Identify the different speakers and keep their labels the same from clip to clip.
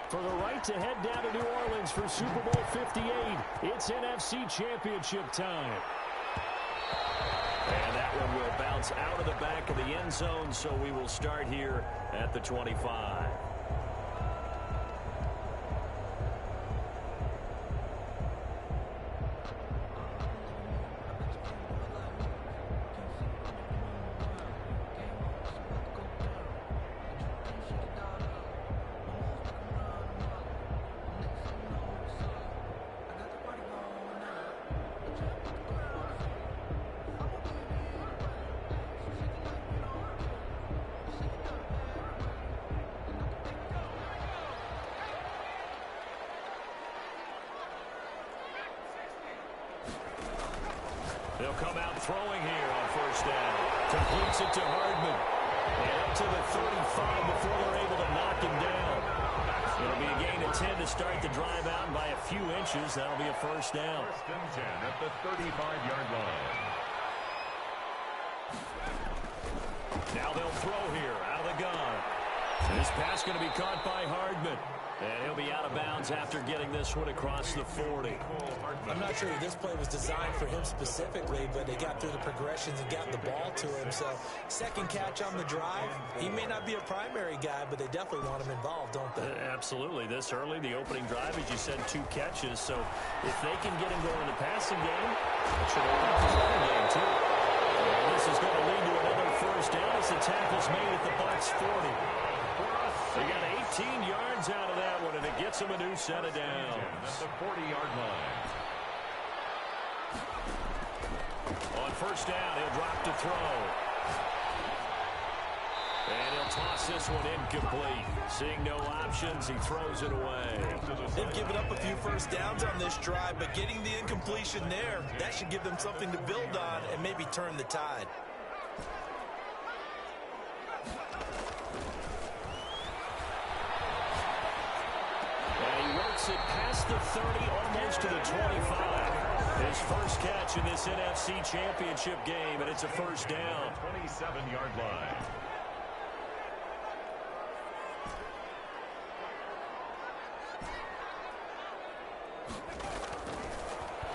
Speaker 1: For the right to head down to New Orleans for Super Bowl 58, it's NFC Championship time. And that one will bounce out of the back of the end zone, so we will start here at the 25. They'll come out throwing here on first down. Completes it to Hardman. And up to the 35 before they're able to knock him down. It'll be a gain of 10 to start the drive out, and by a few inches, that'll be a first down.
Speaker 2: First and 10 at the 35-yard line.
Speaker 1: Now they'll throw here out of the gun. This pass going to be caught by Hardman. And he'll be out of bounds after getting this one across the 40.
Speaker 3: I'm not sure if this play was designed for him specifically, but they got through the progressions and got the ball to him. So, second catch on the drive. He may not be a primary guy, but they definitely want him involved, don't they?
Speaker 1: Absolutely. This early, the opening drive, as you said, 2 catches. So, if they can get him going in the passing game, it should open up his running game, too. And this is going to lead to another first down as the tackle's made at the Bucs 40. They got 18 yards out of that one, and it gets them a new set of downs.
Speaker 2: At the 40-yard line.
Speaker 1: On first down, he'll drop to throw. And he'll toss this one incomplete. Seeing no options, he throws it away.
Speaker 3: They've given up a few first downs on this drive, but getting the incompletion there, that should give them something to build on and maybe turn the tide.
Speaker 1: It past the 30, almost to the 25. His first catch in this NFC Championship game, and it's a first down.
Speaker 2: 27-yard line.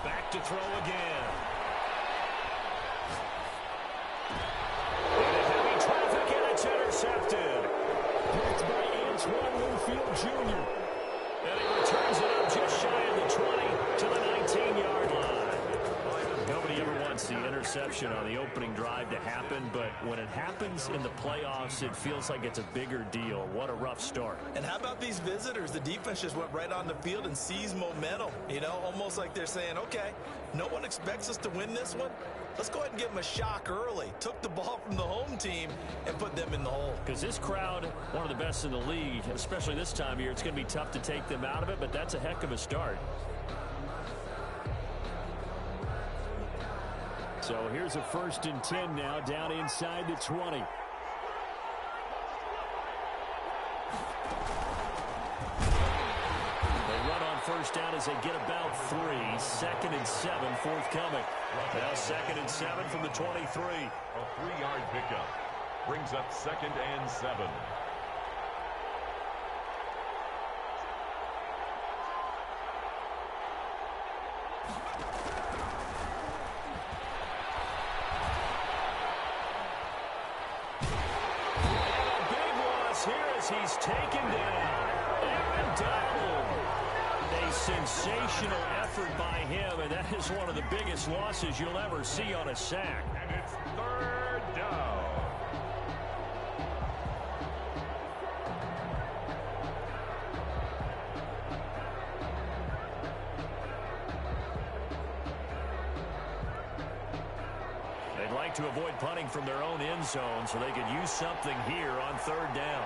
Speaker 1: Back to throw again. Into heavy traffic, and it's intercepted. Picked by Antoine Winfield Jr. And he returns it up just shy of the 20 to the 19-yard line. Nobody ever wants the interception on the opening drive to happen, but when it happens in the playoffs, it feels like it's a bigger deal. What a rough start.
Speaker 3: And how about these visitors? The defense just went right on the field and seized momentum. You know, almost like they're saying, okay, no one expects us to win this one. Let's go ahead and give them a shock early. Took the ball from the home team and put them in the hole.
Speaker 1: Because this crowd, one of the best in the league, especially this time of year, it's going to be tough to take them out of it, but that's a heck of a start. So here's a 1st and 10 now, down inside the 20. First down as they get about 3. 2nd and 7 forthcoming. Now 2nd and 7 from the 23.
Speaker 2: A 3-yard pickup brings up 2nd and 7.
Speaker 1: And a big loss here as he's taken down. Aaron Donald. A sensational effort by him, and that is one of the biggest losses you'll ever see on a sack.
Speaker 2: And it's 3rd down.
Speaker 1: They'd like to avoid punting from their own end zone so they could use something here on 3rd down.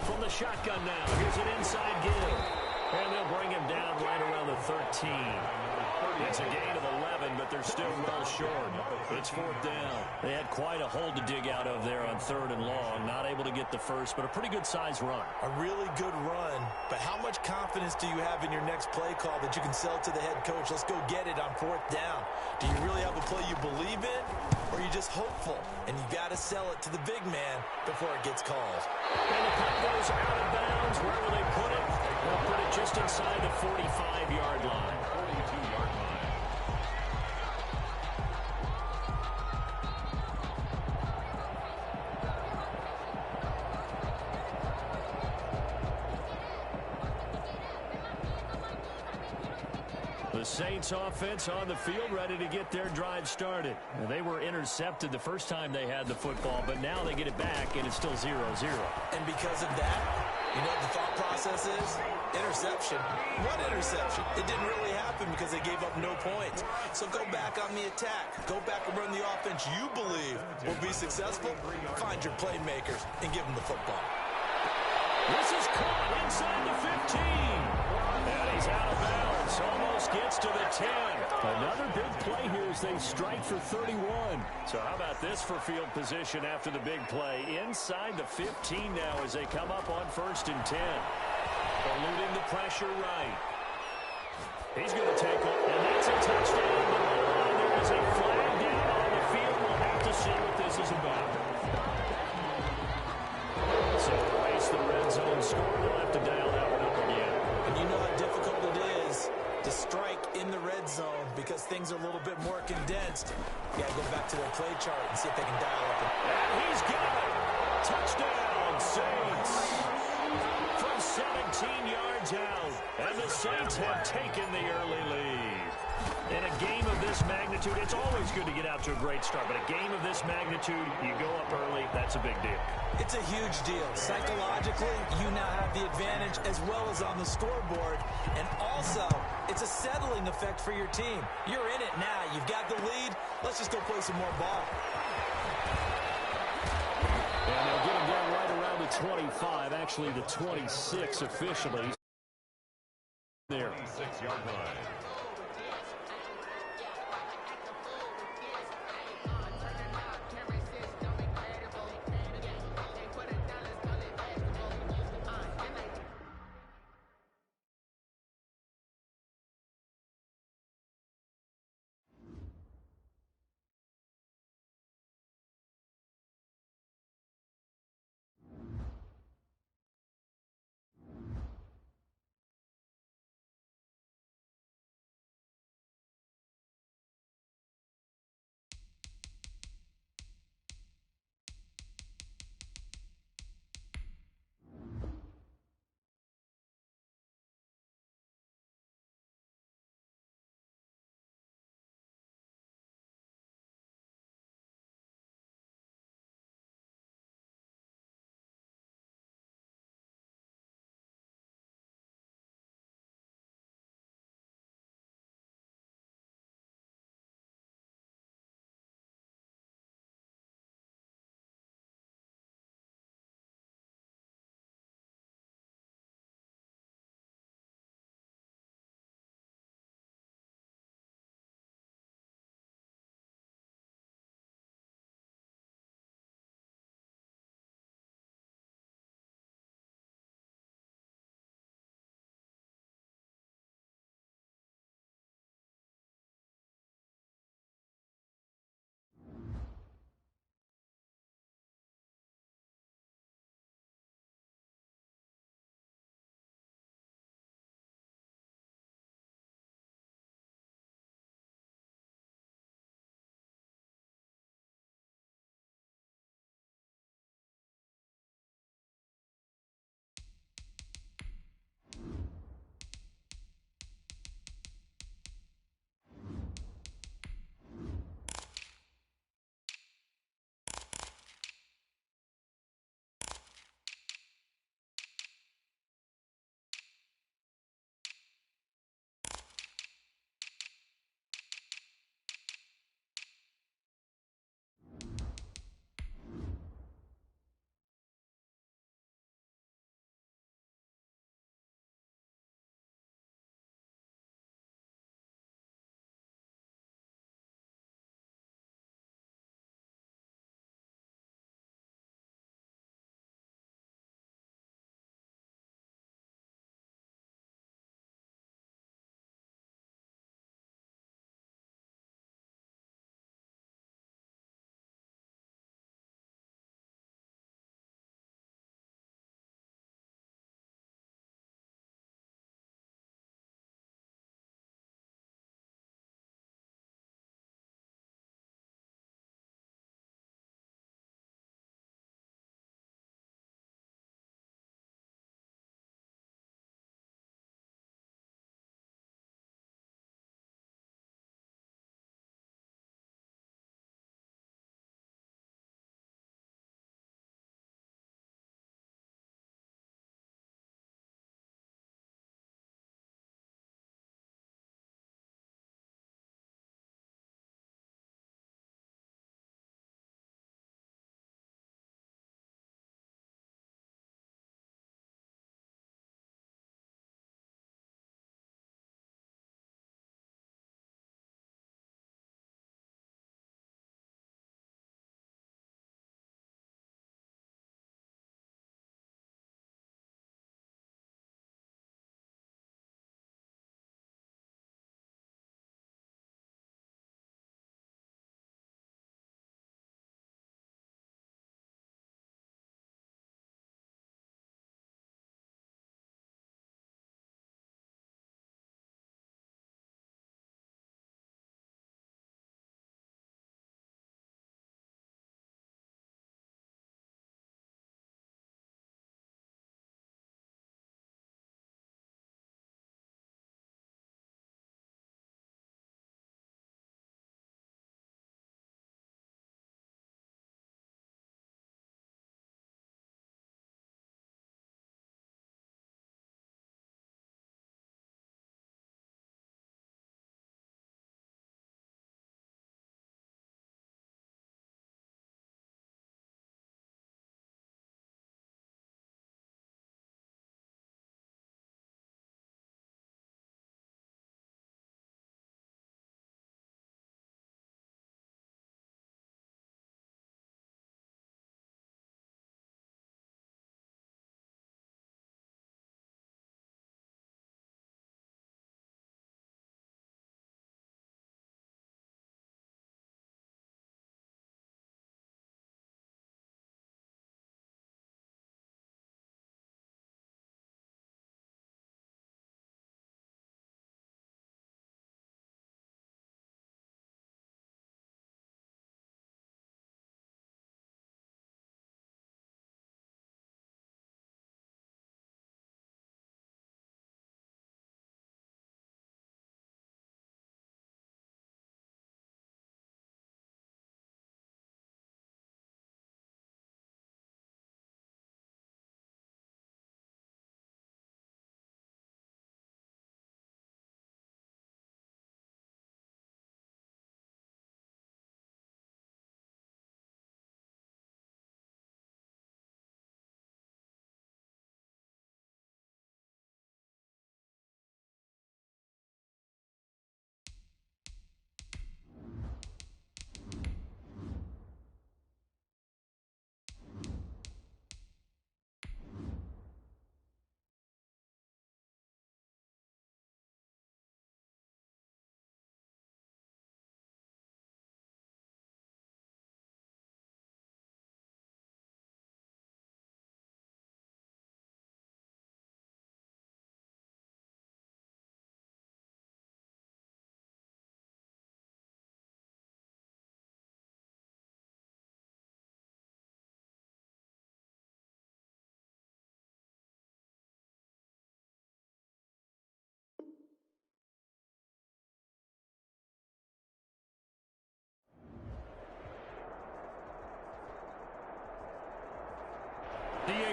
Speaker 1: From the shotgun now, here's an inside give. And they'll bring him down right around the 13. It's a gain of 11, but they're still well short. It's 4th down. They had quite a hole to dig out of there on 3rd and long. Not able to get the first, but a pretty good-sized run.
Speaker 3: A really good run, but how much confidence do you have in your next play call that you can sell to the head coach? Let's go get it on 4th down. Do you really have a play you believe in, or are you just hopeful? And you got to sell it to the big man before it gets called.
Speaker 1: And the punt goes out of bounds. Where will they put it? They'll put it just inside the 45-yard line.
Speaker 2: 42-yard line.
Speaker 1: The Saints offense on the field, ready to get their drive started. And they were intercepted the first time they had the football, but now they get it back, and it's still 0-0.
Speaker 3: And because of that, you know what the thought process is? Interception. What interception? It didn't really happen because they gave up no points. So go back on the attack. Go back and run the offense you believe will be successful. Find your playmakers and give them the football.
Speaker 1: This is caught inside the 15. And he's out of bounds. Almost gets to the 10. Another big play here as they strike for 31. So how about this for field position after the big play? Inside the 15 now as they come up on 1st and 10. Eluding the pressure right. He's going to take off, and that's a touchdown. There is a flag down on the field. We'll have to see what this is about. So to waste the red zone score, they'll have to dial that one up again.
Speaker 3: And you know how difficult it is to strike in the red zone because things are a little bit more condensed. You got to go back to their play chart and see if they can dial up.
Speaker 1: And he's got it. Touchdown, Saints. From 17 yards out. And the Saints have taken the early lead. In a game of this magnitude, it's always good to get out to a great start. But a game of this magnitude, you go up early, that's a big deal.
Speaker 3: It's a huge deal. Psychologically, you now have the advantage as well as on the scoreboard. And also, it's a settling effect for your team. You're in it now. You've got the lead. Let's just go play some more ball.
Speaker 1: And they'll get him down right around the 25, actually the 26 officially. There.
Speaker 2: 26-yard line.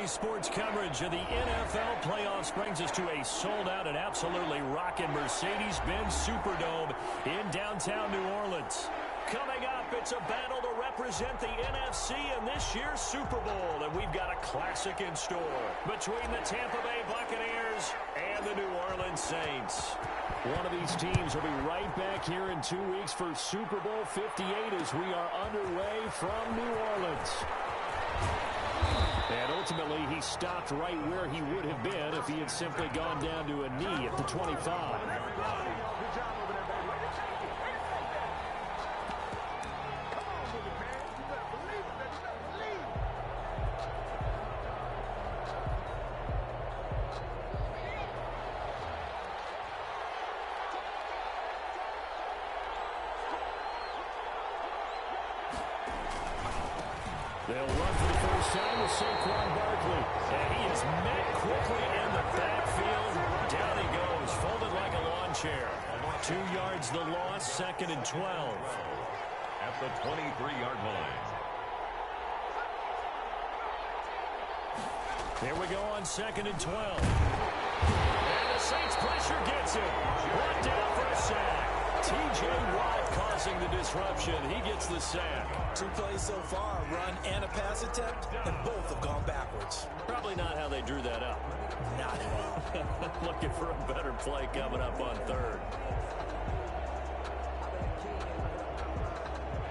Speaker 1: Today's sports coverage of the NFL playoffs brings us to a sold-out and absolutely rocking Mercedes-Benz Superdome in downtown New Orleans. Coming up, it's a battle to represent the NFC in this year's Super Bowl, and we've got a classic in store between the Tampa Bay Buccaneers and the New Orleans Saints. One of these teams will be right back here in 2 weeks for Super Bowl 58 as we are underway from New Orleans. And ultimately, he stopped right where he would have been if he had simply gone down to a knee at the 25. They'll run for the first time with Saquon Barkley. And he is met quickly in the backfield. Down he goes, folded like a lawn chair. 2 yards the loss, 2nd and 12.
Speaker 2: At the 23-yard line.
Speaker 1: Here we go on 2nd and 12. And the Saints pressure gets him. Brought down for a sack. T.J. Watt causing the disruption. He gets the sack.
Speaker 3: 2 plays so far, a run and a pass attempt, and both have gone backwards.
Speaker 1: Probably not how they drew that up.
Speaker 3: Not at all.
Speaker 1: Looking for a better play coming up on 3rd.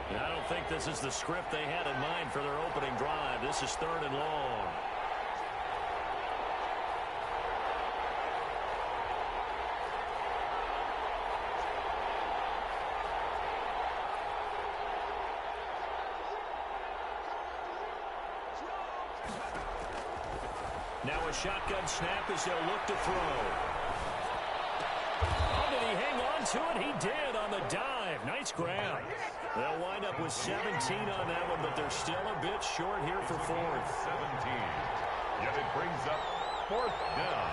Speaker 1: And I don't think this is the script they had in mind for their opening drive. This is 3rd and long. Now a shotgun snap as they'll look to throw. Oh, did he hang on to it? He did on the dive. Nice grab. They'll wind up with 17 on that one, but they're still a bit short here for 4th.
Speaker 2: 17. Yet it brings up 4th down.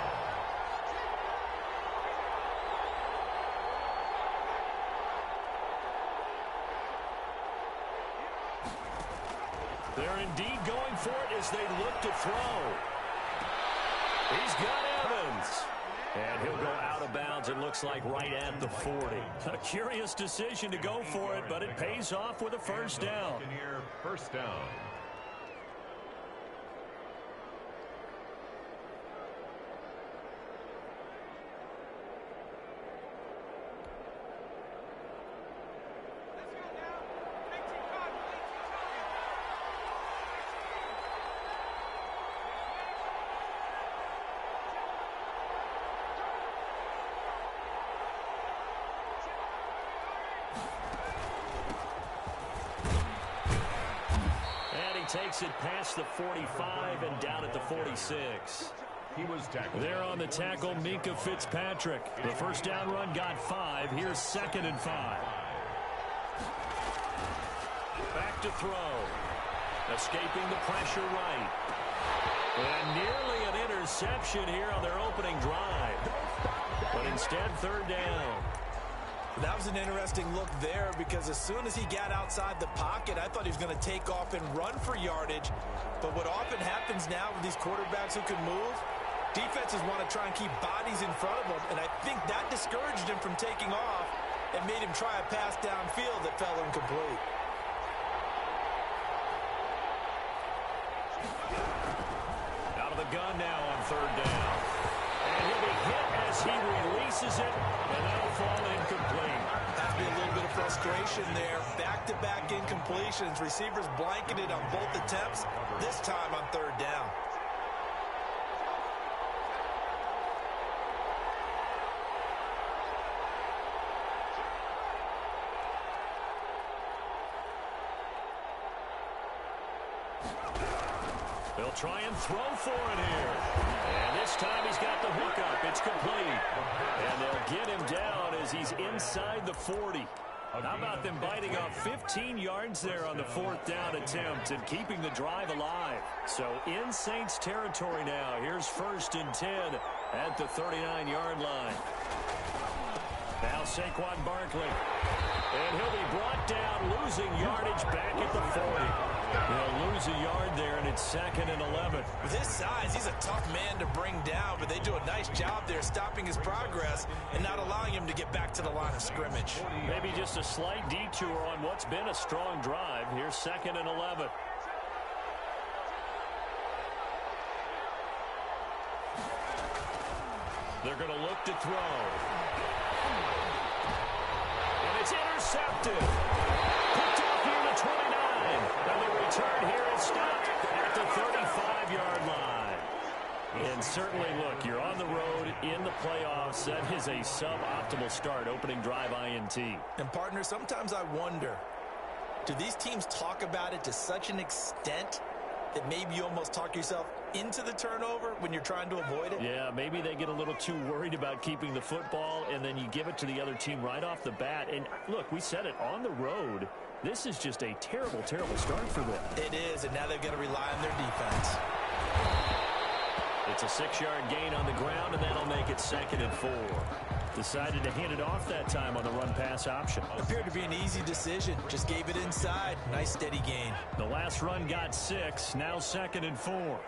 Speaker 1: They're indeed going for it as they look to throw. He's got Evans. And he'll go out of bounds, it looks like, right at the 40. A curious decision to go for it, but it pays off with a first down.
Speaker 2: First down.
Speaker 1: Takes it past the 45 and down at the 46.
Speaker 2: He was tackled.
Speaker 1: There on the tackle, Minkah Fitzpatrick. The first down run got 5. Here's 2nd and 5. Back to throw. Escaping the pressure right. And nearly an interception here on their opening drive. But instead, 3rd down.
Speaker 3: That was an interesting look there because as soon as he got outside the pocket, I thought he was going to take off and run for yardage. But what often happens now with these quarterbacks who can move, defenses want to try and keep bodies in front of them, and I think that discouraged him from taking off and made him try a pass downfield that fell incomplete.
Speaker 1: Out of the gun now on 3rd down. And he'll be hit as he releases it, and that'll fall incomplete.
Speaker 3: Has to be a little bit of frustration there. Back-to-back incompletions. Receivers blanketed on both attempts, this time on 3rd down.
Speaker 1: They'll try and throw for it here. And this time he's got the hook up. It's complete. And they'll get him down as he's inside the 40. How about them biting off 15 yards there on the 4th down attempt and keeping the drive alive? So in Saints territory now. Here's 1st and 10 at the 39-yard line. Now Saquon Barkley. And he'll be brought down, losing yardage back at the 40. They'll lose a yard there, and it's 2nd and 11.
Speaker 3: With his size, he's a tough man to bring down, but they do a nice job there stopping his progress and not allowing him to get back to the line of scrimmage.
Speaker 1: Maybe just a slight detour on what's been a strong drive. Here's 2nd and 11. They're going to look to throw. And it's intercepted. Picked off near the 29. And the return here is stopped at the 35-yard line. And certainly, look, you're on the road in the playoffs. That is a suboptimal start, opening drive INT.
Speaker 3: And, partner, sometimes I wonder, do these teams talk about it to such an extent that maybe you almost talk yourself into the turnover when you're trying to avoid it?
Speaker 1: Yeah, maybe they get a little too worried about keeping the football, and then you give it to the other team right off the bat. And, look, we said it, on the road, this is just a terrible, terrible start for them.
Speaker 3: It is, and now they've got to rely on their defense.
Speaker 1: It's a 6-yard gain on the ground, and that'll make it 2nd and 4. Decided to hand it off that time on the run-pass option.
Speaker 3: Appeared to be an easy decision. Just gave it inside. Nice, steady gain.
Speaker 1: The last run got 6. Now 2nd and 4.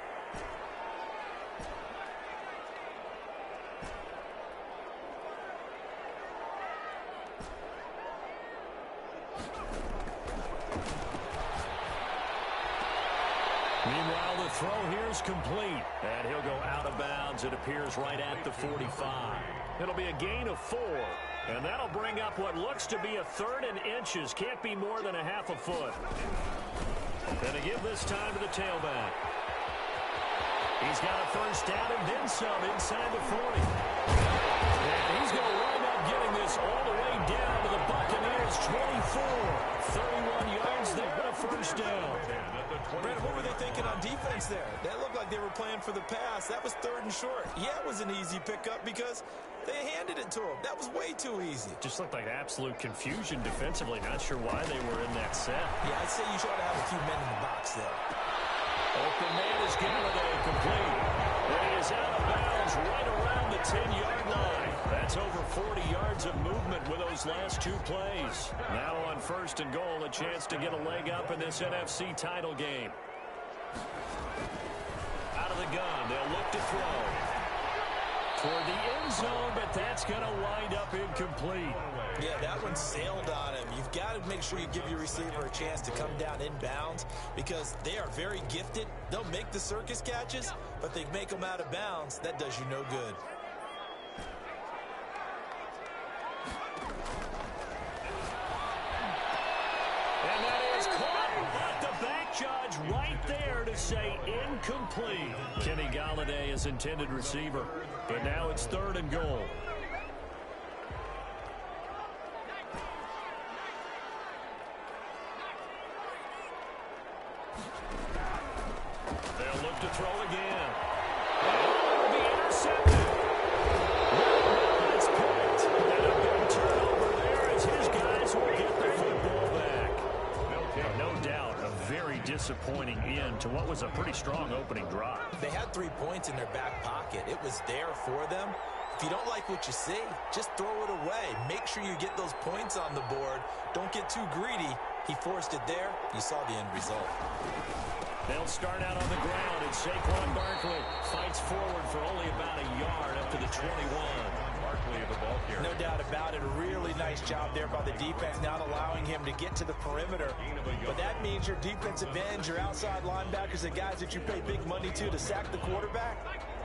Speaker 1: Meanwhile, the throw here is complete. And he'll go out of bounds. It appears right at the 45. It'll be a gain of 4. And that'll bring up what looks to be a 3rd and inches. Can't be more than a half a foot. And to give this time to the tailback. He's got a first down and then some inside the 40. And he's going to wind up getting this all the way down to the Buccaneers' 24. 31 yards there, but a first down.
Speaker 3: Brandon, what were they thinking on defense there? That looked like they were playing for the pass. That was 3rd and short. Yeah, it was an easy pickup because they handed it to him. That was way too easy.
Speaker 1: Just looked like absolute confusion defensively. Not sure why they were in that set.
Speaker 3: Yeah, I'd say you should have a few men in the box there.
Speaker 1: Open man is KILLAJAY, complete. And he is out of bounds right around the 10-yard line. That's over 40 yards of movement with those last 2 plays. Now on 1st and goal, a chance to get a leg up in this NFC title game. Out of the gun, they'll look to throw. Toward the end zone, but that's going to wind up incomplete.
Speaker 3: Yeah, that one sailed on him. You've got to make sure you give your receiver a chance to come down inbounds because they are very gifted. They'll make the circus catches, but they make them out of bounds. That does you no good.
Speaker 1: And that is caught, but the back judge right there to say incomplete. Kenny Golladay is intended receiver, but now it's 3rd and goal. They'll look to throw again. Oh, the intercepted. That's picked. And a big turnover there as his guys will get the football back. No doubt, a very disappointing end to what was a pretty strong opening drive.
Speaker 3: They had 3 points in their back pocket. It was there for them. If you don't like what you see, just throw it away. Make sure you get those points on the board. Don't get too greedy. He forced it there. You saw the end result.
Speaker 1: They'll start out on the ground, and Saquon Barkley fights forward for only about a yard up to the 21.
Speaker 2: Barkley, the ball carrier.
Speaker 3: No doubt about it. A really nice job there by the defense, not allowing him to get to the perimeter. But that means your defensive ends, your outside linebackers, the guys that you pay big money to sack the quarterback,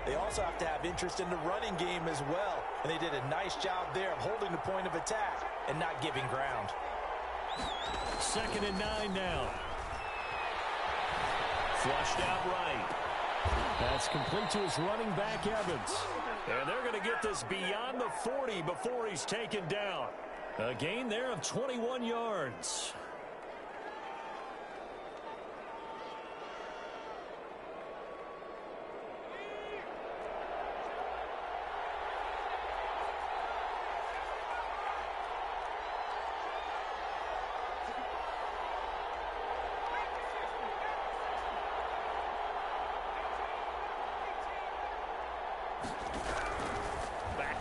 Speaker 3: they also have to have interest in the running game as well. And they did a nice job there of holding the point of attack and not giving ground.
Speaker 1: 2nd and 9 now. Flushed out right. That's complete to his running back, Evans. And they're going to get this beyond the 40 before he's taken down. A gain there of 21 yards.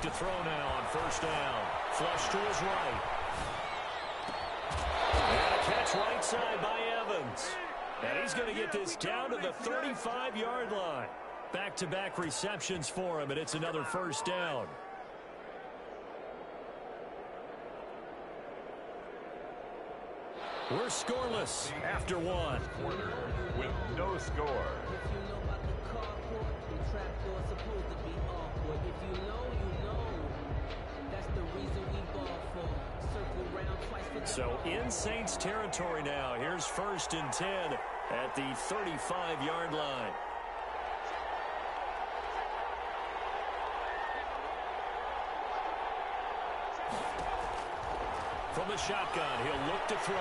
Speaker 1: To throw now on 1st down. Flush to his right. And a catch right side by Evans. And he's going to get this down to the 35-yard line. Back-to-back receptions for him, and it's another first down. We're scoreless after one.
Speaker 2: Quarter with no score.
Speaker 4: If you know about the carport, the trapdoor's supposed to be awkward. If you know, you know. That's the reason we ball for. Circle round twice for the
Speaker 1: So in Saints territory now. Here's 1st and 10 at the 35-yard line. From the shotgun, he'll look to throw.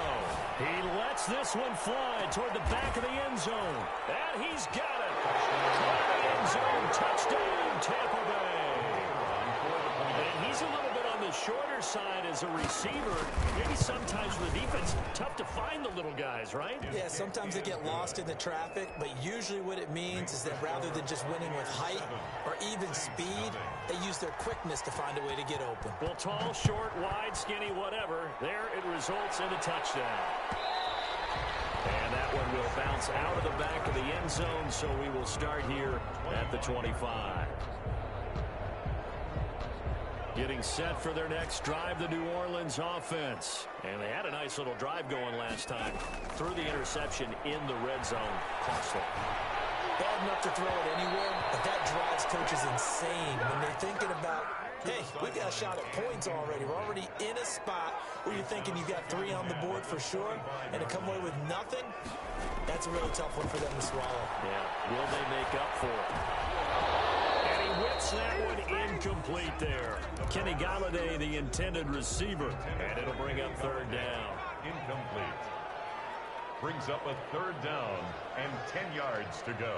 Speaker 1: He lets this one fly toward the back of the end zone. And he's got it. Caught in the end zone. Touchdown, Tampa Bay. And he's a little bit on the shorter side as a receiver. Maybe sometimes for the defense, tough to find the little guys, right?
Speaker 3: Yeah, sometimes they get lost in the traffic, but usually what it means is that rather than just winning with height or even speed, they use their quickness to find a way to get open.
Speaker 1: Well, tall, short, wide, skinny, whatever. There it results in a touchdown. And that one will bounce out of the back of the end zone, so we will start here at the 25. Getting set for their next drive, the New Orleans offense. And they had a nice little drive going last time. Threw the interception in the red zone. Costly.
Speaker 3: Bad enough to throw it anywhere, but that drives coaches insane when they're thinking about, hey, we got a shot at points already. We're already in a spot where you're thinking you got 3 on the board for sure, and to come away with nothing, that's a really tough one for them to swallow.
Speaker 1: Yeah, will they make up for it? And he whips that one incomplete there. Kenny Golladay, the intended receiver, and it'll bring up 3rd down.
Speaker 2: Incomplete. Brings up a 3rd down and 10 yards to go.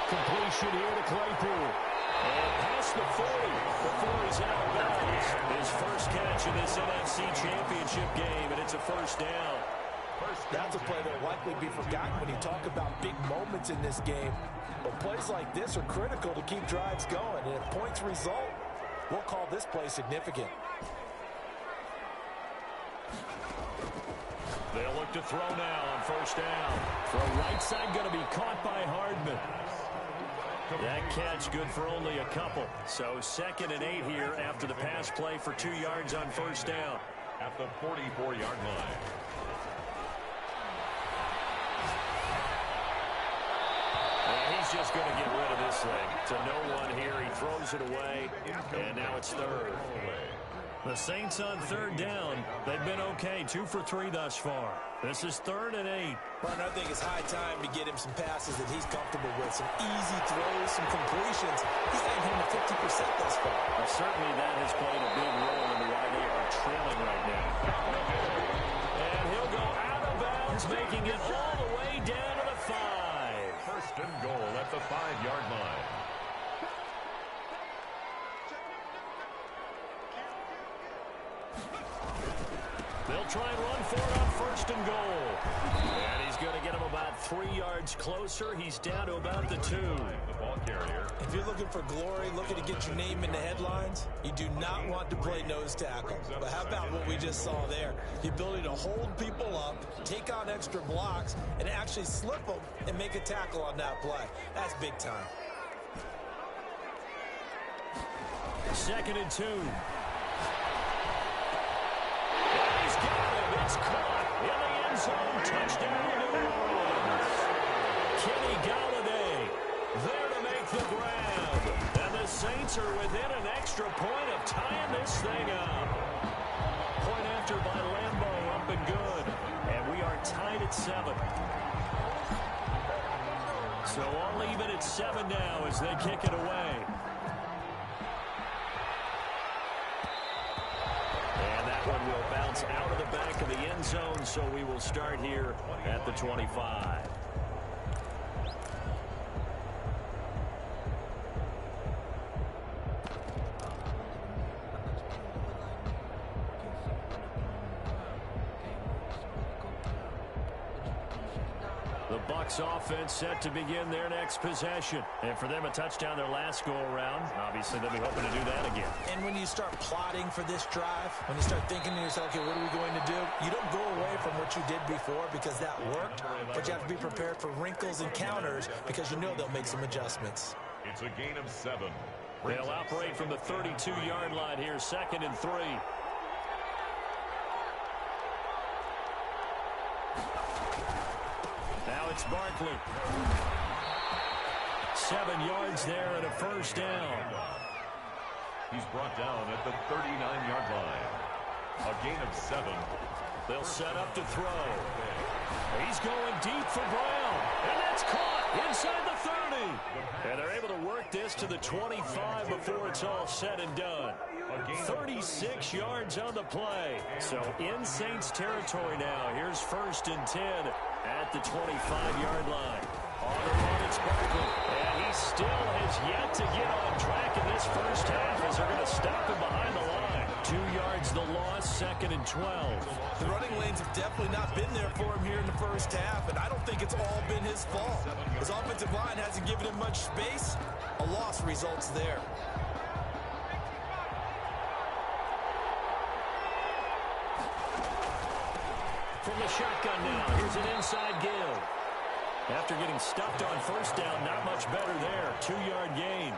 Speaker 1: Completion here to Claypool. And past the 40 before he's out of bounds. His first catch in this NFC Championship game, and it's a 1st down.
Speaker 3: That's a play that will likely be forgotten when you talk about big moments in this game. But plays like this are critical to keep drives going. And if points result, we'll call this play significant.
Speaker 1: They'll look to throw now on 1st down. Throw right side going to be caught by Hardman. That catch good for only a couple. So 2nd and 8 here after the pass play for 2 yards on 1st down.
Speaker 2: At the 44-yard line.
Speaker 1: And he's just going to get rid of this thing. To no one here. He throws it away. And now it's 3rd. The Saints on 3rd down. They've been okay. 2 for 3 thus far. This is 3rd and 8.
Speaker 3: But I think it's high time to get him some passes that he's comfortable with. Some easy throws, some completions. He's not hitting the 50% thus far.
Speaker 1: Well, certainly that has played a big role in why they are trailing right now. And he'll go out of bounds, making it all the way down to the 5.
Speaker 2: 1st and goal at the 5-yard line.
Speaker 1: They'll try and run for it on 1st and goal. And he's going to get him about 3 yards closer. He's down to about the 2.
Speaker 2: The ball carrier.
Speaker 3: If you're looking for glory, looking to get your name in the headlines, you do not want to play nose tackle. But how about what we just saw there? The ability to hold people up, take on extra blocks, and actually slip them and make a tackle on that play. That's big time.
Speaker 1: 2nd and 2. He's got him. It's caught in the end zone. Touchdown, New Orleans. Kenny Golladay there to make the grab. And the Saints are within an extra point of tying this thing up. Point after by Lambeau, up and good. And we are tied at 7. So all even at 7 now as they kick it away. One will bounce out of the back of the end zone, so we will start here at the 25. The Bucs offense set to begin their next possession. And for them, a touchdown their last go-around. Obviously, they'll be hoping to do that again.
Speaker 3: And when you start plotting for this drive, when you start thinking to yourself, okay, what are we going to do? You don't go away from what you did before because that worked, but you have to be prepared for wrinkles and counters because you know they'll make some adjustments.
Speaker 2: It's a gain of 7.
Speaker 1: They'll operate from the 32-yard line here, 2nd and 3. Now it's Barkley. 7 yards there and a first down.
Speaker 2: He's brought down at the 39-yard line. A gain of 7.
Speaker 1: They'll set up to throw. He's going deep for Brown. And that's caught inside the 30. And they're able to work this to the 25 before it's all said and done. 36 yards on the play. So in Saints territory now. Here's 1st and 10 at the 25-yard line. On the run, it's Barkley. And he still has yet to get on track in this first half as they're going to stop him behind the line. 2 yards the loss, 2nd and 12.
Speaker 3: The running lanes have definitely not been there for him here in the first half, and I don't think it's all been his fault. His offensive line hasn't given him much space. A loss results there.
Speaker 1: From the shotgun now, here's an inside give. After getting stuffed on first down, not much better there. 2-yard gain.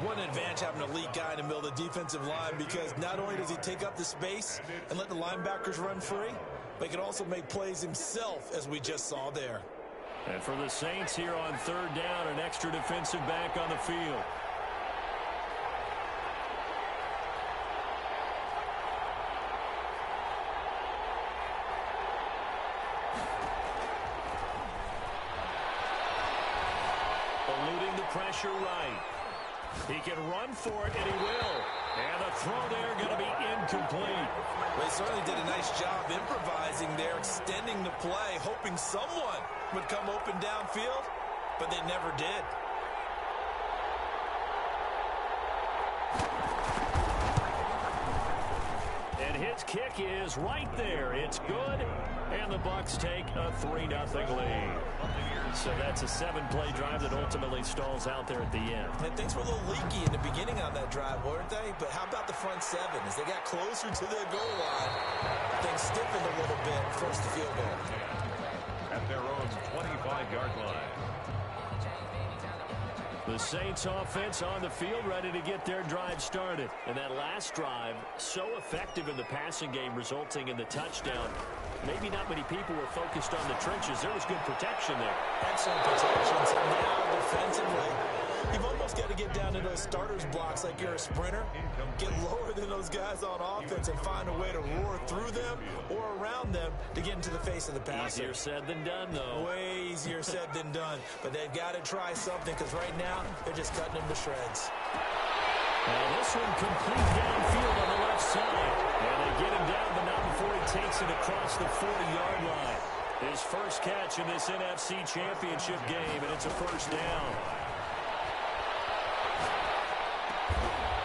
Speaker 3: What an advantage having an elite guy in the middle of the defensive line, because not only does he take up the space and let the linebackers run free, but he can also make plays himself, as we just saw there.
Speaker 1: And for the Saints here on 3rd down, an extra defensive back on the field. Eluding the pressure right. He can run for it, and he will. And the throw there going to be incomplete.
Speaker 3: They certainly did a nice job improvising there, extending the play, hoping someone would come open downfield, but they never did.
Speaker 1: And his kick is right there. It's good, and the Bucs take a 3-0 lead. So that's a 7-play drive that ultimately stalls out there at the end.
Speaker 3: And things were a little leaky in the beginning on that drive, weren't they? But how about the front 7? As they got closer to their goal line, things stiffened a little bit, forced the field goal.
Speaker 2: At their own 25-yard line.
Speaker 1: The Saints offense on the field, ready to get their drive started. And that last drive, so effective in the passing game, resulting in the touchdown. Maybe not many people were focused on the trenches. There was good protection there.
Speaker 3: Excellent protections. Now defensively, you've almost got to get down to those starters blocks like you're a sprinter. Get lower than those guys on offense and find a way to roar through them or around them to get into the face of the passer.
Speaker 1: Easier said than done, though.
Speaker 3: Way easier said than done. But they've got to try something, because right now they're just cutting them to shreds.
Speaker 1: Now this one complete downfield on the left side. And they get him down, but not before he takes it across the 40-yard line. His first catch in this NFC Championship game, and it's a first down.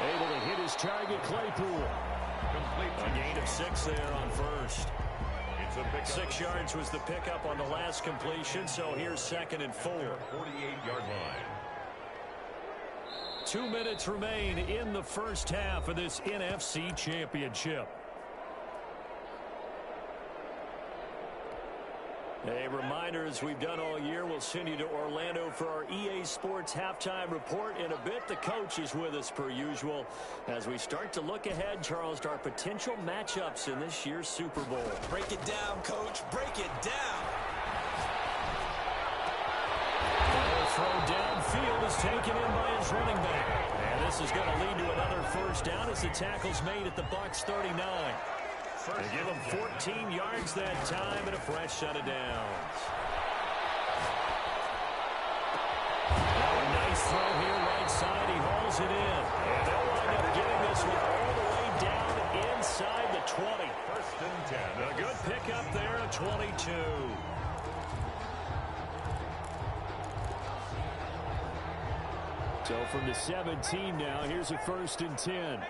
Speaker 1: Able to hit his target, Claypool. A gain of 6 there on first. 6 yards was the pickup on the last completion, so here's 2nd and 4.
Speaker 2: 48-yard line.
Speaker 1: 2 minutes remain in the first half of this NFC Championship. A reminder, as we've done all year, we'll send you to Orlando for our EA Sports halftime report. In a bit, the coach is with us per usual as we start to look ahead, Charles, to our potential matchups in this year's Super Bowl.
Speaker 3: Break it down, Coach. Break it down.
Speaker 1: The throw downfield is taken in by his running back. And this is going to lead to another first down as the tackle's made at the Bucs 39. They give him 14 yards that time and a fresh set of downs. Now a nice throw here right side. He hauls it in. And they'll wind up getting this one all the way down inside the 20.
Speaker 2: 1st and 10.
Speaker 1: A good pickup there at 22. So from the 17 now, here's a 1st and 10.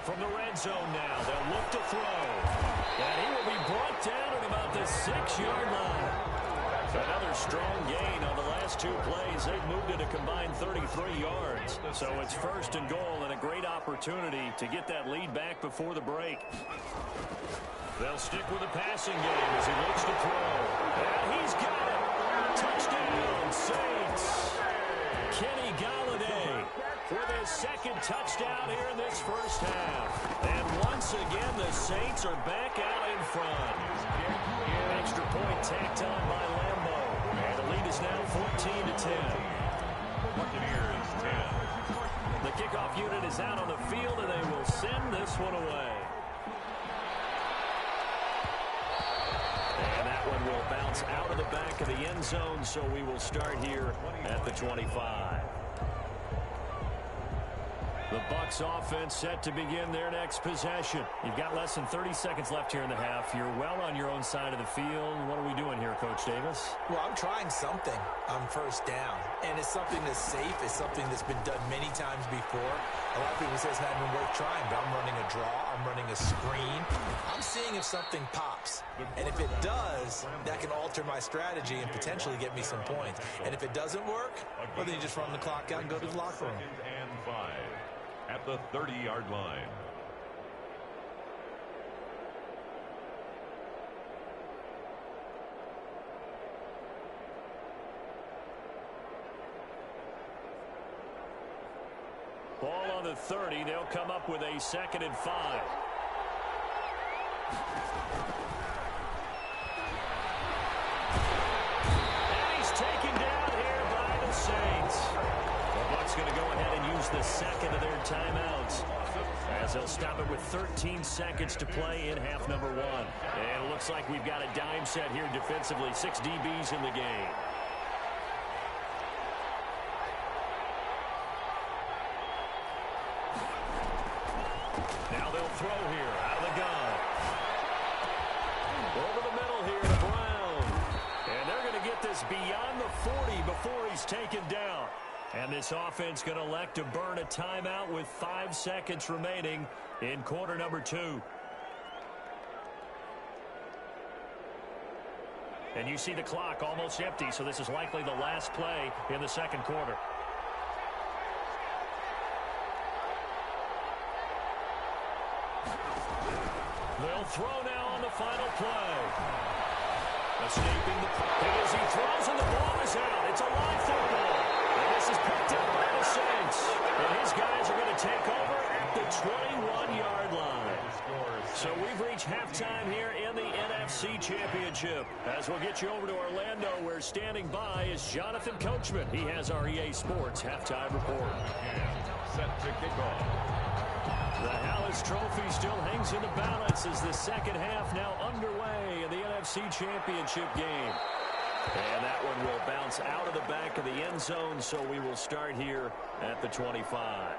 Speaker 1: From the red zone now, they'll look to throw. And he will be brought down at about the 6-yard line. Another strong gain on the last 2 plays. They've moved it a combined 33 yards. So it's 1st and goal and a great opportunity to get that lead back before the break. They'll stick with the passing game as he looks to throw. And he's got it. Touchdown, Saints. Kenny Golladay with his 2nd touchdown here in this first half. And once again, the Saints are back out in front. Extra point tacked on by Lambo. And the lead is now 14-10.
Speaker 2: Buccaneers 10.
Speaker 1: The kickoff unit is out on the field, and they will send this one away. And that one will bounce out of the back of the end zone, so we will start here at the 25. The Bucs offense set to begin their next possession. You've got less than 30 seconds left here in the half. You're well on your own side of the field. What are we doing here, Coach Davis?
Speaker 3: Well, I'm trying something on 1st down, and it's something that's safe. It's something that's been done many times before. A lot of people say it's not even worth trying, but I'm running a draw. I'm running a screen. I'm seeing if something pops, and if it does, that can alter my strategy and potentially get me some points. And if it doesn't work, well, then you just run the clock out and go to the locker room.
Speaker 2: 2nd and 5 at the 30-yard line.
Speaker 1: Ball on the 30. They'll come up with a 2nd and 5. And he's taken down here by the Saints. The Bucs going to go ahead and use the 2nd of their timeouts, as they'll stop it with 13 seconds to play in half number 1. And it looks like we've got a dime set here defensively. 6 DBs in the game. Now they'll throw here out of the gun. Over the middle here to Brown. And they're going to get this beyond the 40 before he's taken down. And this offense going to elect to burn a timeout with 5 seconds remaining in quarter number 2. And you see the clock almost empty, so this is likely the last play in the 2nd quarter. They'll throw now on the final play. Escaping the pocket as he throws, and the ball is out. It's a live football. And this is picked up by the Saints. And his guys are going to take over at the 21-yard line. So we've reached halftime here in the NFC Championship. As we'll get you over to Orlando, where standing by is Jonathan Coachman. He has our EA Sports halftime report.
Speaker 2: Set to kick off.
Speaker 1: The Hallis Trophy still hangs in the balance as the 2nd half now underway in the NFC Championship game. And that one will bounce out of the back of the end zone, so we will start here at the 25.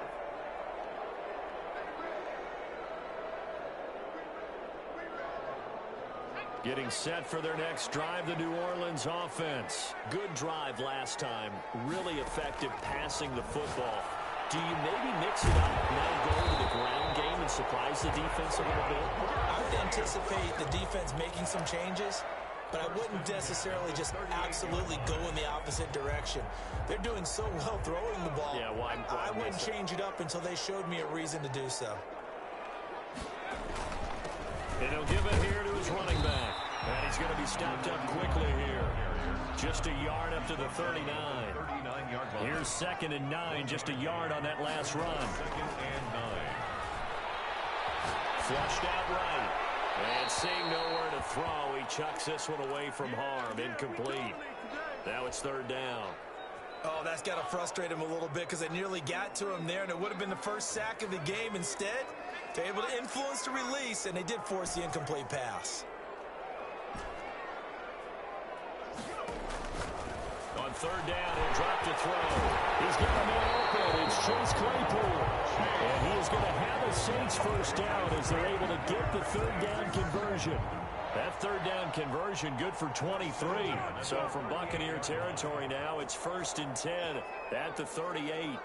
Speaker 1: Getting set for their next drive, the New Orleans offense. Good drive last time. Really effective passing the football. Do you maybe mix it up now, go to the ground game and surprise the defense a little bit?
Speaker 3: I would anticipate the defense making some changes, but I wouldn't necessarily just absolutely go in the opposite direction. They're doing so well throwing the ball.
Speaker 1: Yeah, why
Speaker 3: I wouldn't change it up until they showed me a reason to do so.
Speaker 1: And he'll give it here to his running back. And he's going to be stopped up quickly here. Just a yard up to the 39.
Speaker 2: 39-yard line.
Speaker 1: Here's 2nd and 9, just a yard on that last run.
Speaker 2: 2nd and 9.
Speaker 1: Flushed out right. And seeing nowhere to throw, he chucks this one away from harm. Incomplete. Now it's 3rd down.
Speaker 3: Oh, that's got to frustrate him a little bit because they nearly got to him there, and it would have been the first sack of the game. Instead, they're able to influence the release, and they did force the incomplete pass.
Speaker 1: On 3rd down, he'll drop to throw. He's got a man open. It's Chase Claypool. And he is going to have a Saints 1st down as they're able to get the 3rd down conversion. That 3rd down conversion good for 23. So from Buccaneer territory now, it's 1st and 10 at the 38.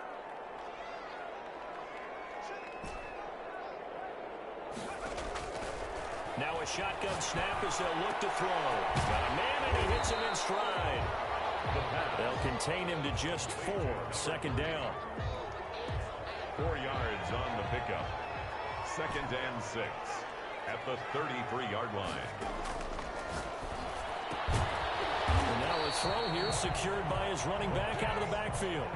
Speaker 1: Now a a shotgun snap as they'll look to throw. Got a man, and he hits him in stride. They'll contain him to just 4. Second down.
Speaker 2: 4 yards on the pickup. 2nd and 6 at the 33-yard line.
Speaker 1: And now a throw here secured by his running back out of the backfield.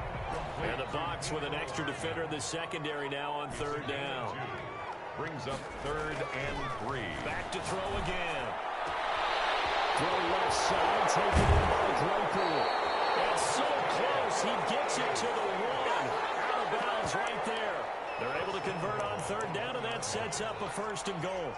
Speaker 1: And the box with an extra defender in the secondary now on 3rd down.
Speaker 2: Brings up 3rd and 3.
Speaker 1: Back to throw again. Throw left side, taken in by Draper. That's so close. He gets it to the 1. Out of bounds right there. They're able to convert on 3rd down, and that sets up a 1st and goal.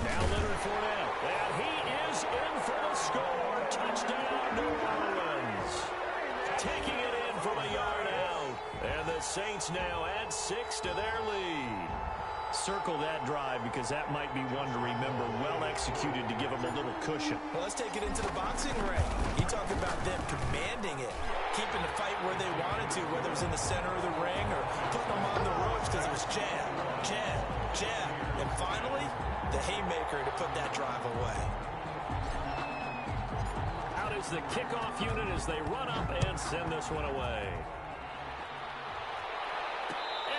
Speaker 1: Now Leonard Fournette. And he is in for the score. Touchdown, New Orleans. Taking it in from a yard out. And the Saints now add 6 to their lead. Circle that drive because that might be one to remember. Well executed to give them a little cushion.
Speaker 3: Well, let's take it into the boxing ring. You talk about them commanding it, keeping the fight where they wanted to, whether it was in the center of the ring or putting them on the ropes because it was jab, jab, jab. And finally, the haymaker to put that drive away.
Speaker 1: Out is the kickoff unit as they run up and send this one away.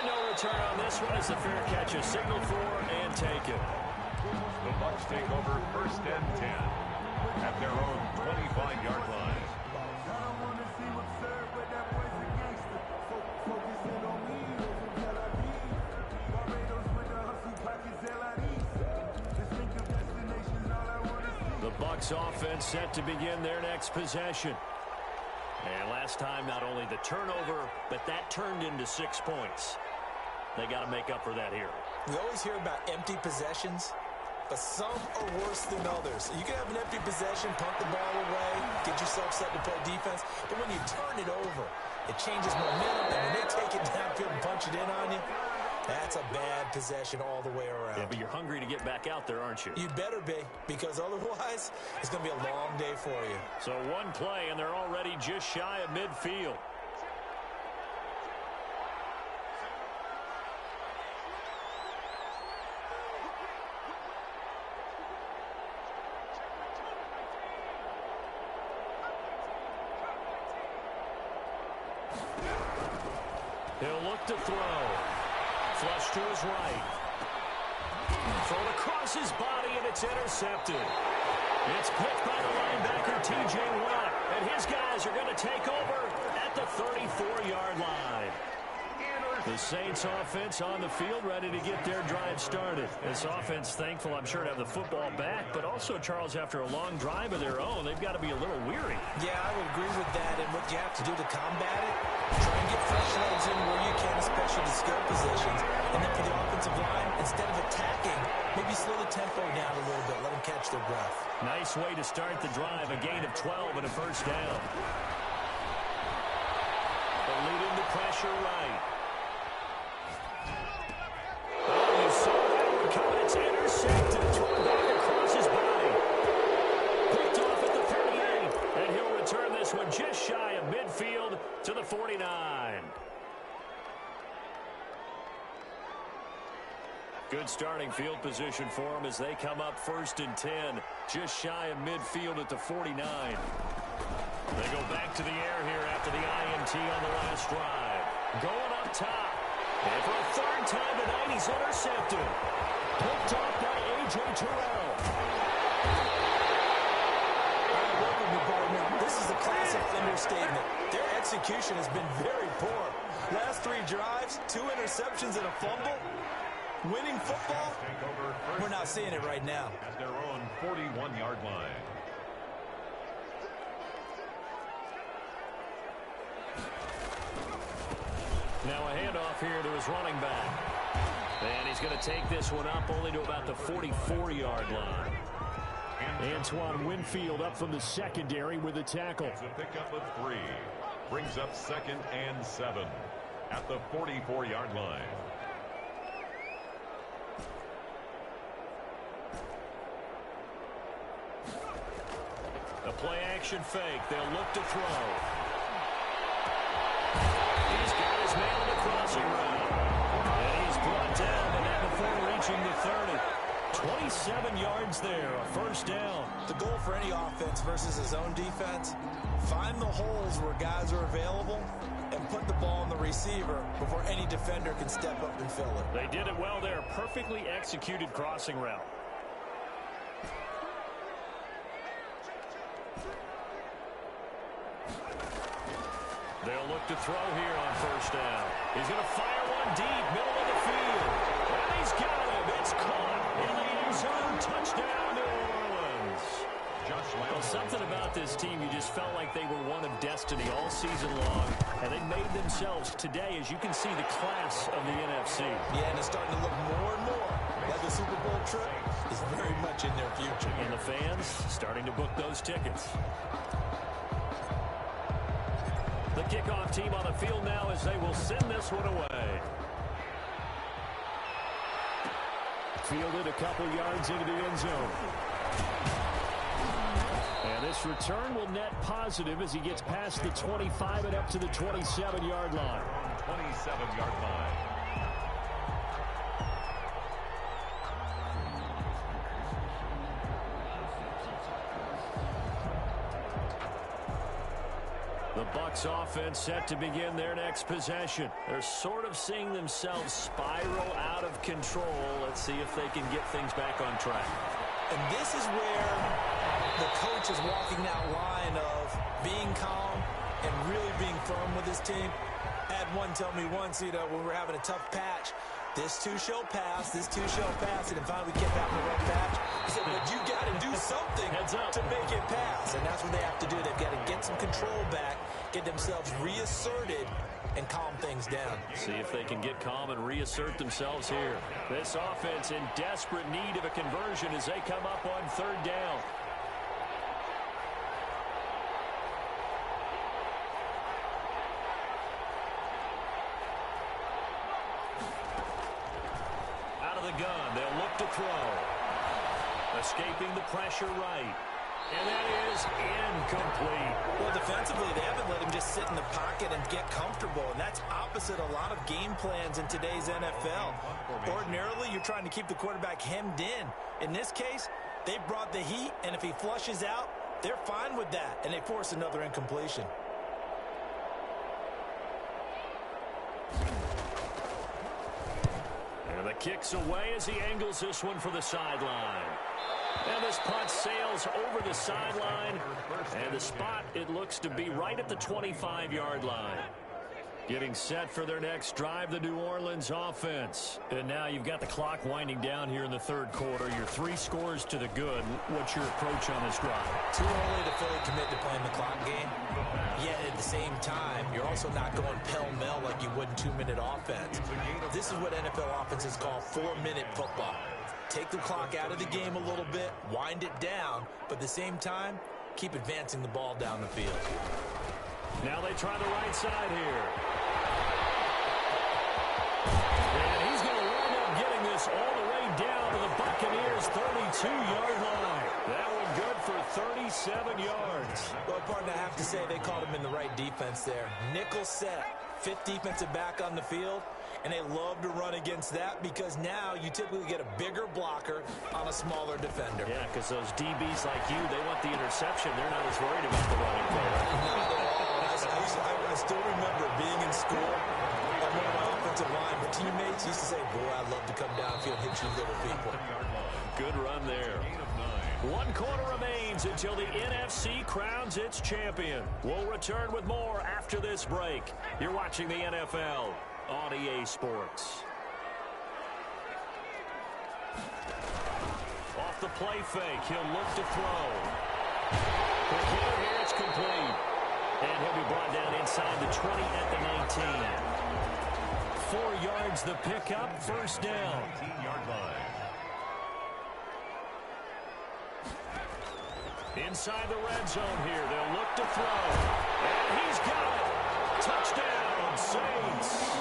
Speaker 1: No return on this one as the fair catch is signaled for and taken.
Speaker 2: The Bucs take over 1st and 10 at their own 25-yard line.
Speaker 1: The Bucs offense set to begin their next possession. And last time, not only the turnover, but that turned into 6 points. They got to make up for that here.
Speaker 3: We always hear about empty possessions, but some are worse than others. You can have an empty possession, punt the ball away, get yourself set to play defense, but when you turn it over, it changes momentum, and when they take it downfield and punch it in on you, that's a bad possession all the way around.
Speaker 1: Yeah, but you're hungry to get back out there, aren't you?
Speaker 3: You'd better be, because otherwise, it's going to be a long day for you.
Speaker 1: So one play, and they're already just shy of midfield. He'll look to throw. Flush to his right. Thrown across his body, and it's intercepted. It's picked by the linebacker, T.J. Watt. And his guys are going to take over at the 34-yard line. The Saints offense on the field ready to get their drive started. This offense thankful, I'm sure, to have the football back, but also, Charles, after a long drive of their own, they've got to be a little weary.
Speaker 3: Yeah, I would agree with that. And what you have to do to combat it, try and get fresh legs in where you can, especially the skill positions. And then for the offensive line, instead of attacking, maybe slow the tempo down a little bit. Let them catch their breath.
Speaker 1: Nice way to start the drive. A gain of 12 and a 1st down. They'll lead into pressure right. Oh, you saw that one coming. It's intercepted. Thrown back across his body. Picked off at the 38. And he'll return this one just shy of midfield to the 49. Good starting field position for them as they come up 1st and 10. Just shy of midfield at the 49. They go back to the air here after the INT on the last drive. Going up top. And for a 3rd time tonight, he's intercepted. Picked off by A.J. Terrell.
Speaker 3: This is a classic understatement. Their execution has been very poor. Last 3 drives, 2 interceptions and a fumble. Winning football, we're not seeing it right now.
Speaker 2: At their own 41-yard line.
Speaker 1: Now a handoff here to his running back. And he's going to take this one up only to about the 44-yard line. Antoine Winfield up from the secondary with a tackle.
Speaker 2: It's a pickup of 3. Brings up 2nd and 7 at the 44-yard line.
Speaker 1: A play-action fake. They'll look to throw. He's got his man in the crossing route. And he's brought down, but not before reaching the 30. 27 yards there, a first down.
Speaker 3: The goal for any offense versus his own defense, find the holes where guys are available and put the ball on the receiver before any defender can step up and fill it.
Speaker 1: They did it well there. Perfectly executed crossing route. They'll look to throw here on first down. He's going to fire one deep, middle of the field. And he's got him. It's caught in the end zone. Touchdown, New Orleans. Well, something about this team, you just felt like they were one of destiny all season long. And they made themselves today, as you can see, the class of the NFC.
Speaker 3: Yeah, and it's starting to look more and more like the Super Bowl trip is very much in their future.
Speaker 1: And the fans starting to book those tickets. The kickoff team on the field now as they will send this one away. Fielded a couple yards into the end zone. And this return will net positive as he gets past the 25 and up to the 27-yard line.
Speaker 2: 27-yard line.
Speaker 1: The Bucs offense set to begin their next possession. They're sort of seeing themselves spiral out of control. Let's see if they can get things back on track.
Speaker 3: And this is where the coach is walking that line of being calm and really being firm with his team. I had one tell me once, when we were having a tough patch, this too shall pass, this too shall pass, and then finally we kept having a rough patch. He said, but you got to do something to make it pass, and that's what they have to do. They've got to get some control back, get themselves reasserted, and calm things down.
Speaker 1: See if they can get calm and reassert themselves here. This offense in desperate need of a conversion as they come up on third down. Gun. They'll look to throw. Escaping the pressure right. And that is incomplete.
Speaker 3: Well, defensively, they haven't let him just sit in the pocket and get comfortable, and that's opposite a lot of game plans in today's NFL. Ordinarily, you're trying to keep the quarterback hemmed in. In this case, they brought the heat, and if he flushes out, they're fine with that, and they force another incompletion.
Speaker 1: And the kick's away as he angles this one for the sideline. And this punt sails over the sideline. And the spot, it looks to be right at the 25-yard line. Getting set for their next drive, the New Orleans offense. And now you've got the clock winding down here in the third quarter. Your 3 scores to the good. What's your approach on this drive?
Speaker 3: Too early to fully commit to playing the clock game. Yet at the same time, you're also not going pell-mell like you would in 2-minute offense. This is what NFL offenses call 4-minute football. Take the clock out of the game a little bit, wind it down, but at the same time, keep advancing the ball down the field.
Speaker 1: Now they try the right side here. And he's going to wind up getting this all the way down to the Buccaneers' 32-yard line. That one good for 37 yards.
Speaker 3: Well, partner, I have to say they called him in the right defense there. Nickel set, 5th defensive back on the field, and they love to run against that because now you typically get a bigger blocker on a smaller defender.
Speaker 1: Yeah, because those DBs like you, they want the interception. They're not as worried about the running play.
Speaker 3: Not at all. I still remember being in school, and one of my offensive line teammates used to say, boy, I'd love to come downfield and hit you little people.
Speaker 1: Good run there. 1 quarter remains until the NFC crowns its champion. We'll return with more after this break. You're watching the NFL on EA Sports. Off the play fake, he'll look to throw. The kick here, it's complete. And he'll be brought down inside the 20 at the 19. 4 yards the pickup, first down.
Speaker 2: 19-yard line.
Speaker 1: Inside the red zone here, they'll look to throw. And he's got it. Touchdown, Saints.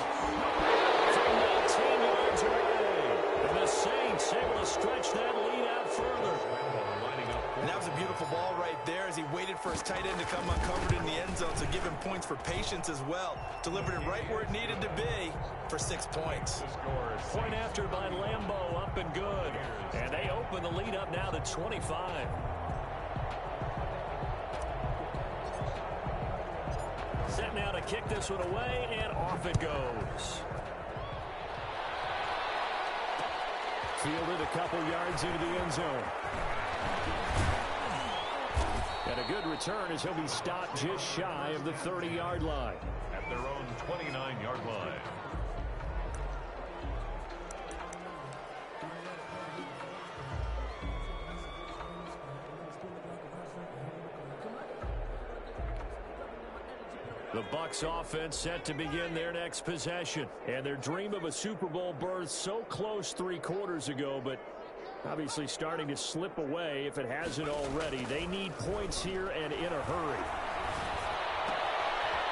Speaker 1: From 19 yards away. And the Saints able to stretch that lead out further.
Speaker 3: And that was a beautiful ball right there as he waited uncovered in the end zone, so give him points for patience as well. Delivered it right where it needed to be for 6 points.
Speaker 1: Point after by Lambeau, up and good. And they open the lead up now to 25. Set now to kick this one away, and off it goes. Fielded a couple yards into the end zone. And a good return as he'll be stopped just shy of the 30-yard line.
Speaker 2: At their own 29-yard line.
Speaker 1: The Bucs offense set to begin their next possession. And their dream of a Super Bowl berth so close 3 quarters ago, but obviously starting to slip away if it hasn't already. They need points here and in a hurry.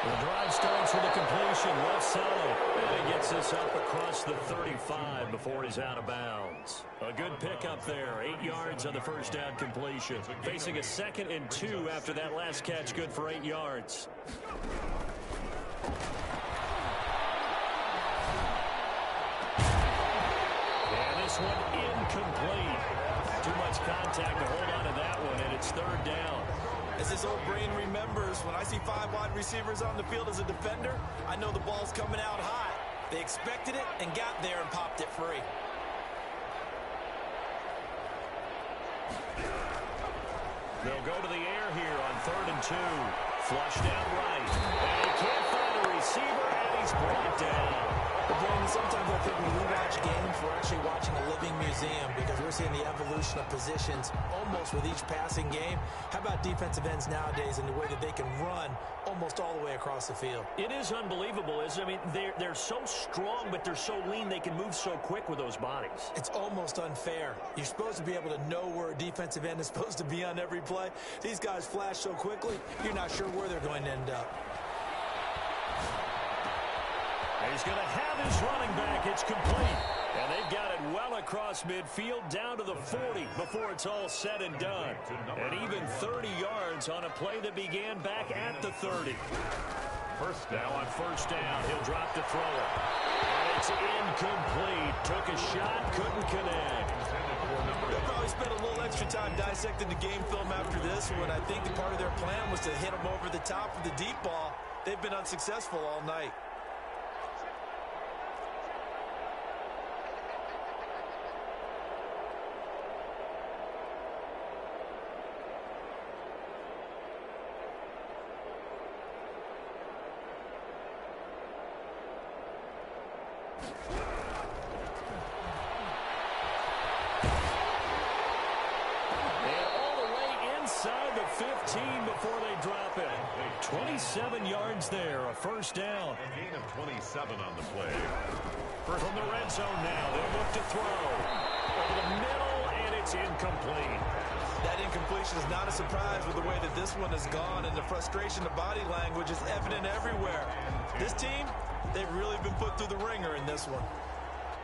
Speaker 1: The drive starts with a completion left side. And he gets this up across the 35 before he's out of bounds. A good pickup there. 8 yards on the first down completion. Facing a 2nd and 2 after that last catch, good for 8 yards. And this one incomplete. Too much contact to hold on to that one, and it's 3rd down.
Speaker 3: As his old brain remembers, when I see 5 wide receivers on the field as a defender, I know the ball's coming out high. They expected it and got there and popped it free.
Speaker 1: They'll go to the air here on 3rd and 2. Flushed out right. And he can't find a receiver, and he's brought down.
Speaker 3: But Brandon, sometimes I think when we watch games, we're actually watching a living museum because we're seeing the evolution of positions almost with each passing game. How about defensive ends nowadays and the way that they can run almost all the way across the field?
Speaker 1: It is unbelievable, isn't it? I mean, they're so strong, but they're so lean, they can move so quick with those bodies.
Speaker 3: It's almost unfair. You're supposed to be able to know where a defensive end is supposed to be on every play. These guys flash so quickly, you're not sure where they're going to end up.
Speaker 1: He's going to have his running back. It's complete. And they've got it well across midfield down to the 40 before it's all said and done. And even 30 yards on a play that began back at the 30.
Speaker 2: First down.
Speaker 1: Now on first down, he'll drop to throw it. And it's incomplete. Took a shot, couldn't connect.
Speaker 3: They'll probably spend a little extra time dissecting the game film after this one. I think the part of their plan was to hit them over the top with the deep ball. They've been unsuccessful all night.
Speaker 1: Before they drop it. 27 yards there, a first down.
Speaker 2: A gain of 27 on the play.
Speaker 1: From the red zone now, they'll look to throw. Over the middle, and it's incomplete.
Speaker 3: That incompletion is not a surprise with the way that this one has gone, and the frustration of body language is evident everywhere. This team, they've really been put through the ringer in this one.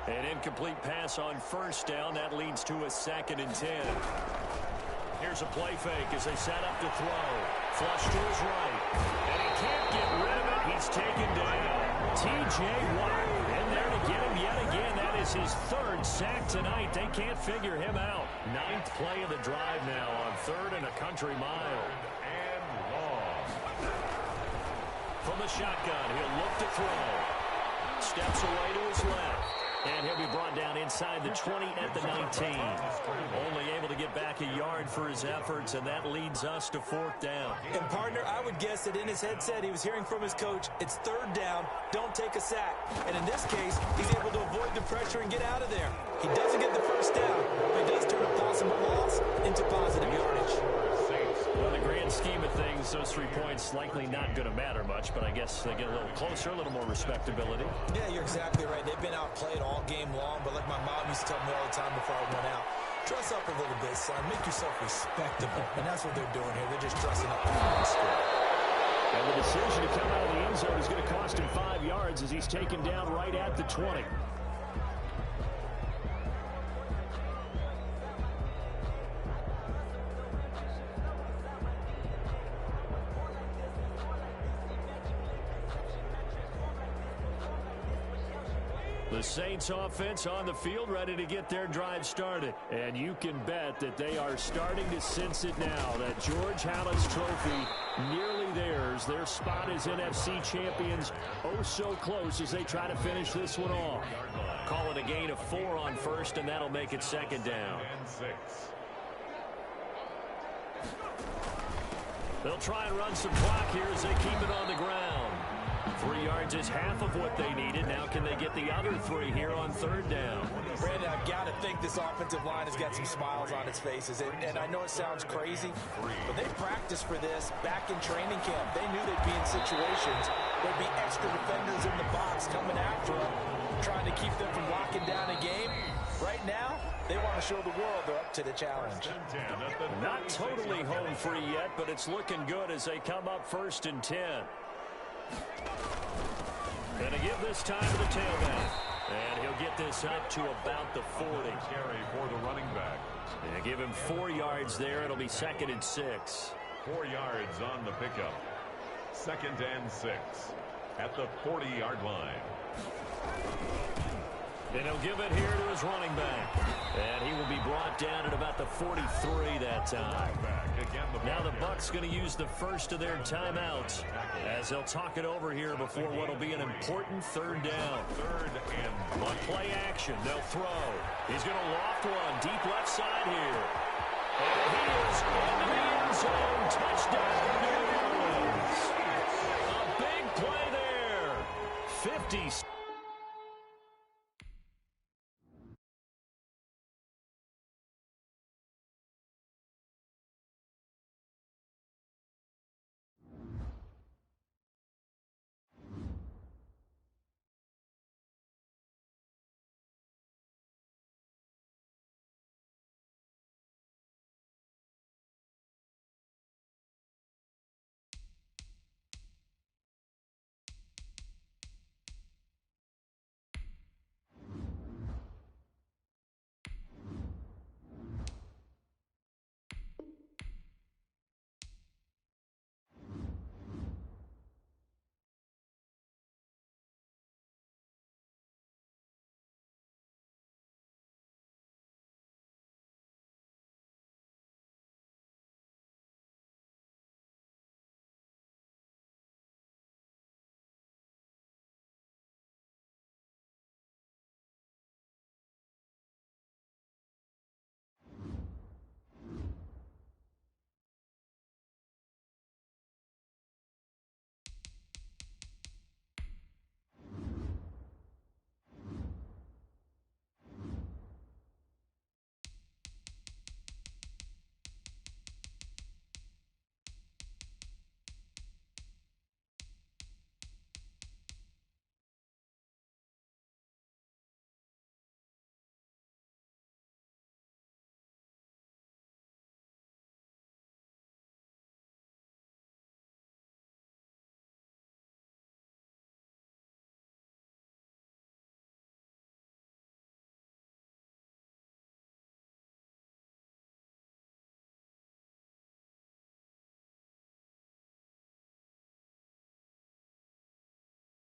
Speaker 1: An incomplete pass on first down. That leads to a 2nd and 10. Here's a play fake as they set up to throw. Flush to his right. And he can't get rid of it. He's taken down. T.J. Watt in there to get him yet again. That is his 3rd sack tonight. They can't figure him out. 9th play of the drive now on 3rd and a country mile.
Speaker 2: And long.
Speaker 1: From the shotgun, he'll look to throw. Steps away to his left. And he'll be brought down inside the 20 at the 19. Only able to get back a yard for his efforts, and that leads us to 4th down.
Speaker 3: And, partner, I would guess that in his headset he was hearing from his coach, it's 3rd down, don't take a sack. And in this case, he's able to avoid the pressure and get out of there. He doesn't get the first down, but he does turn a possible loss into positive yardage.
Speaker 1: Well, in the grand scheme of things, those 3 points likely not going to matter much, but I guess they get a little closer, a little more respectability.
Speaker 3: Yeah, you're exactly right. They've been outplayed all game long, but like my mom used to tell me all the time before I went out, dress up a little bit, son. Make yourself respectable. And that's what they're doing here. They're just dressing up for the score.
Speaker 1: And the decision to come out of the end zone is going to cost him 5 yards as he's taken down right at the 20. The Saints offense on the field, ready to get their drive started. And you can bet that they are starting to sense it now. That George Halas trophy nearly theirs. Their spot as NFC champions, oh so close as they try to finish this one off. Call it a gain of 4 on first, and that'll make it second down.
Speaker 2: And 6.
Speaker 1: They'll try and run some clock here as they keep it on the ground. 3 yards is half of what they needed. Now can they get the other 3 here on third down?
Speaker 3: Brandon, I've got to think this offensive line has got some smiles on its faces. And I know it sounds crazy, but they practiced for this back in training camp. They knew they'd be in situations. There'd be extra defenders in the box coming after them, trying to keep them from locking down a game. Right now, they want to show the world they're up to the challenge.
Speaker 1: Not totally home free yet, but it's looking good as they come up 1st and 10. Going to give this time to the tailback. And he'll get this up to about the 40.
Speaker 2: Carry for the running back.
Speaker 1: And give him 4 yards there. It'll be 2nd and 6.
Speaker 2: 4 yards on the pickup. 2nd and 6 at the 40-yard line.
Speaker 1: And he'll give it here to his running back. And he will be brought down at about the 43 that time. Now the Bucs going to use the first of their timeouts as they'll talk it over here before what will be an important 3rd down.
Speaker 2: 3rd and 1.
Speaker 1: Play action. They'll throw. He's going to loft one deep left side here. And he is into the end zone. Touchdown, New Orleans. A big play there. 50.